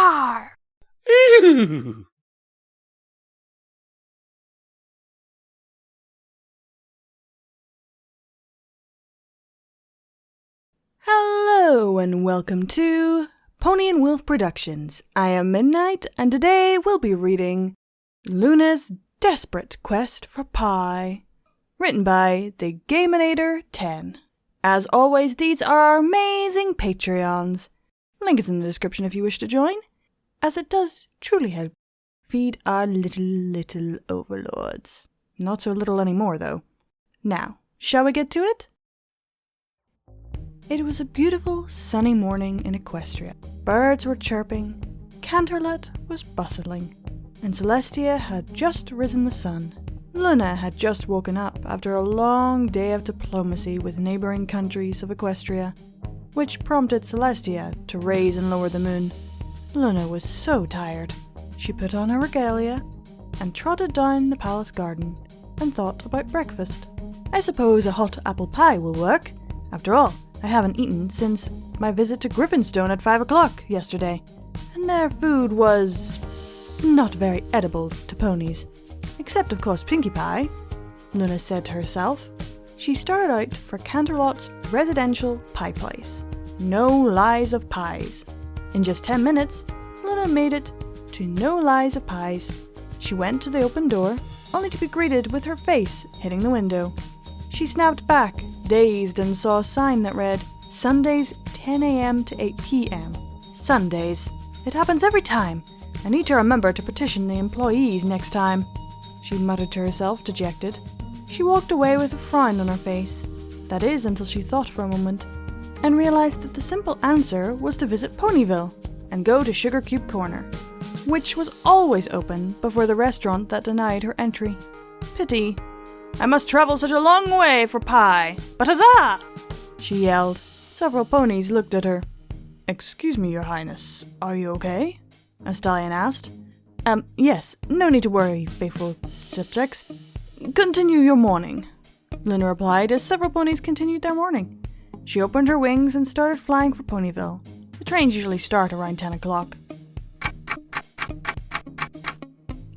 Rawr! Hello and welcome to Pony&Wolf Productions. I am Midnight and today we'll be reading Luna's Desperate Quest for Pie, written by thegamerator10. As always, these are our amazing Patreons. Link is in the description if you wish to join, as it does truly help feed our little overlords. Not so little anymore, though. Now, shall we get to it? It was a beautiful, sunny morning in Equestria. Birds were chirping, Canterlot was bustling, and Celestia had just risen the sun. Luna had just woken up after a long day of diplomacy with neighbouring countries of Equestria, which prompted Celestia to raise and lower the moon. Luna was so tired. She put on her regalia and trotted down the palace garden and thought about breakfast. I suppose a hot apple pie will work. After all, I haven't eaten since my visit to Griffinstone at 5 o'clock yesterday, and their food was not very edible to ponies. Except, of course, Pinkie Pie, Luna said to herself. She started out for Canterlot's residential pie place. No Lies of Pies. In just 10 minutes, Luna made it to No Lies of Pies. She went to the open door, only to be greeted with her face hitting the window. She snapped back, dazed, and saw a sign that read, Sundays 10 a.m. to 8 p.m. Sundays. It happens every time. I need to remember to petition the employees next time. She muttered to herself, dejected. She walked away with a frown on her face. That is, until she thought for a moment, and realized that the simple answer was to visit Ponyville and go to Sugar Cube Corner, which was always open before the restaurant that denied her entry. Pity. I must travel such a long way for pie, but huzzah! She yelled. Several ponies looked at her. Excuse me, Your Highness, are you okay? A stallion asked. Yes, no need to worry, faithful subjects. Continue your morning, Luna replied as several ponies continued their morning. She opened her wings and started flying for Ponyville. The trains usually start around 10 o'clock.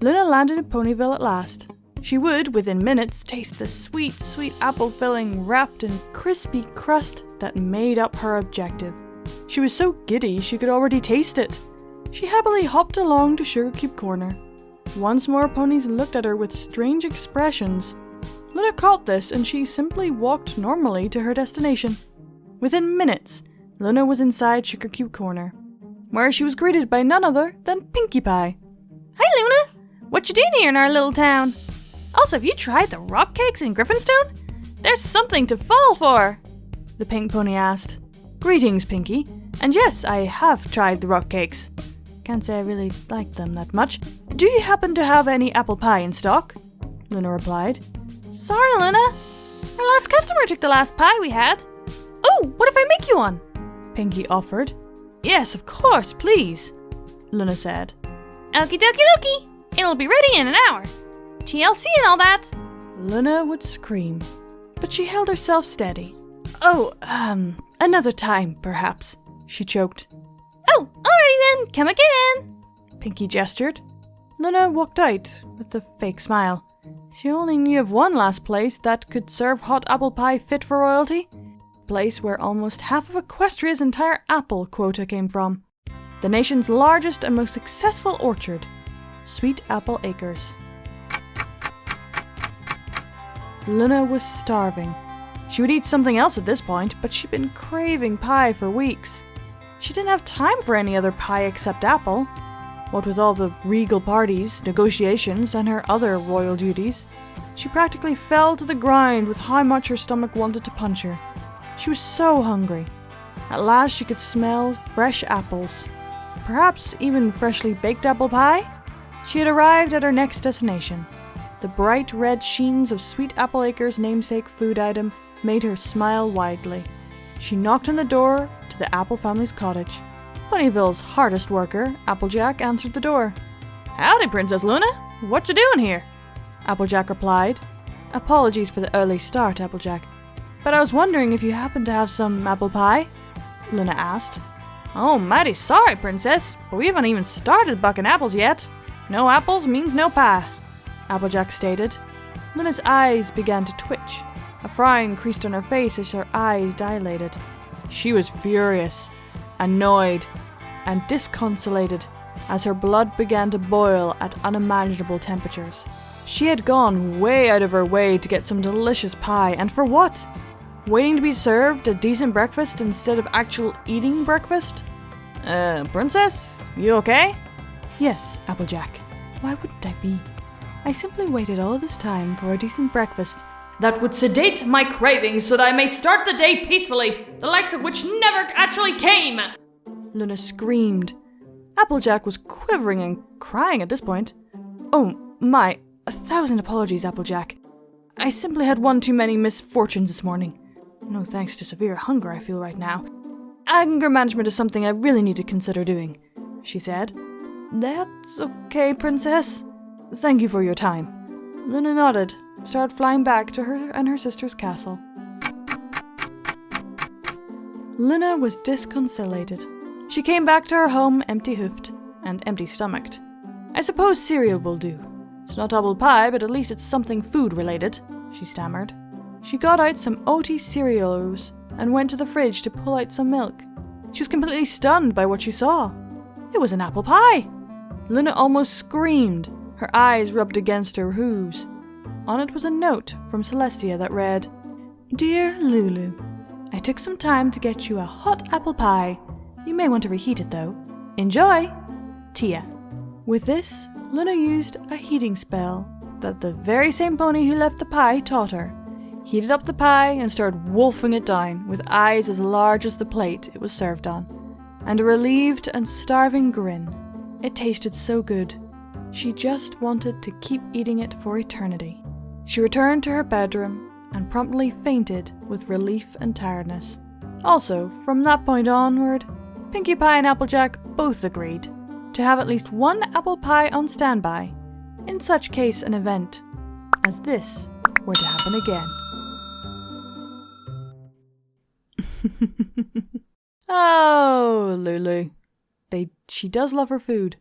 Luna landed in Ponyville at last. She would, within minutes, taste the sweet, sweet apple filling wrapped in crispy crust that made up her objective. She was so giddy she could already taste it. She happily hopped along to Sugar Cube Corner. Once more ponies looked at her with strange expressions. Luna caught this and she simply walked normally to her destination. Within minutes, Luna was inside Sugar Cube Corner, where she was greeted by none other than Pinkie Pie. Hi Luna! What you doing here in our little town? Also, have you tried the rock cakes in Griffinstone? There's something to fall for, the pink pony asked. Greetings, Pinkie. And yes, I have tried the rock cakes. Can't say I really like them that much. Do you happen to have any apple pie in stock? Luna replied. Sorry, Luna. Our last customer took the last pie we had. Oh, what if I make you one? Pinkie offered. Yes, of course, please, Luna said. Okie dokie dokie. It'll be ready in an hour. TLC and all that. Luna would scream, but she held herself steady. Oh, another time, perhaps, she choked. Oh, alrighty then, come again, Pinkie gestured. Luna walked out with a fake smile. She only knew of one last place that could serve hot apple pie fit for royalty. A place where almost half of Equestria's entire apple quota came from. The nation's largest and most successful orchard, Sweet Apple Acres. Luna was starving. She would eat something else at this point, but she'd been craving pie for weeks. She didn't have time for any other pie except apple. What with all the regal parties, negotiations, and her other royal duties, she practically fell to the ground with how much her stomach wanted to punch her. She was so hungry. At last she could smell fresh apples. Perhaps even freshly baked apple pie? She had arrived at her next destination. The bright red sheens of Sweet Apple Acres' namesake food item made her smile widely. She knocked on the door to the Apple family's cottage. Ponyville's hardest worker, Applejack, answered the door. Howdy, Princess Luna. What you doing here? Applejack replied. Apologies for the early start, Applejack. But I was wondering if you happen to have some apple pie? Luna asked. Oh, mighty sorry, Princess, but we haven't even started bucking apples yet. No apples means no pie, Applejack stated. Luna's eyes began to twitch. A frown creased on her face as her eyes dilated. She was furious, annoyed, and disconsolated as her blood began to boil at unimaginable temperatures. She had gone way out of her way to get some delicious pie, and for what? Waiting to be served a decent breakfast instead of actual eating breakfast? Princess? You okay? Yes, Applejack. Why wouldn't I be? I simply waited all this time for a decent breakfast that would sedate my cravings so that I may start the day peacefully, the likes of which never actually came! Luna screamed. Applejack was quivering and crying at this point. Oh my, 1,000 apologies, Applejack. I simply had one too many misfortunes this morning. No thanks to severe hunger I feel right now. Anger management is something I really need to consider doing, she said. That's okay, Princess. Thank you for your time. Luna nodded, started flying back to her and her sister's castle. Luna was disconsolated. She came back to her home empty-hoofed and empty-stomached. I suppose cereal will do. It's not apple pie, but at least it's something food-related, she stammered. She got out some oaty cereals and went to the fridge to pull out some milk. She was completely stunned by what she saw. It was an apple pie! Luna almost screamed. Her eyes rubbed against her hooves. On it was a note from Celestia that read, Dear Lulu, I took some time to get you a hot apple pie. You may want to reheat it though. Enjoy! Tia. With this, Luna used a heating spell that the very same pony who left the pie taught her. Heated up the pie and started wolfing it down with eyes as large as the plate it was served on, and a relieved and starving grin. It tasted so good. She just wanted to keep eating it for eternity. She returned to her bedroom and promptly fainted with relief and tiredness. Also, from that point onward, Pinkie Pie and Applejack both agreed to have at least one apple pie on standby, in such case an event as this were to happen again. Oh, Lulu. She does love her food.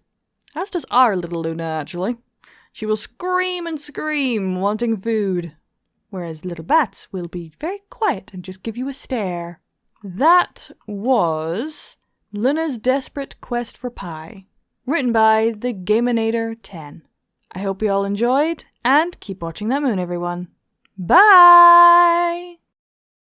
As does our little Luna, actually. She will scream and scream, wanting food. Whereas little bats will be very quiet and just give you a stare. That was Luna's Desperate Quest for Pie, written by thegamerator10. I hope you all enjoyed, and keep watching that moon, everyone. Bye!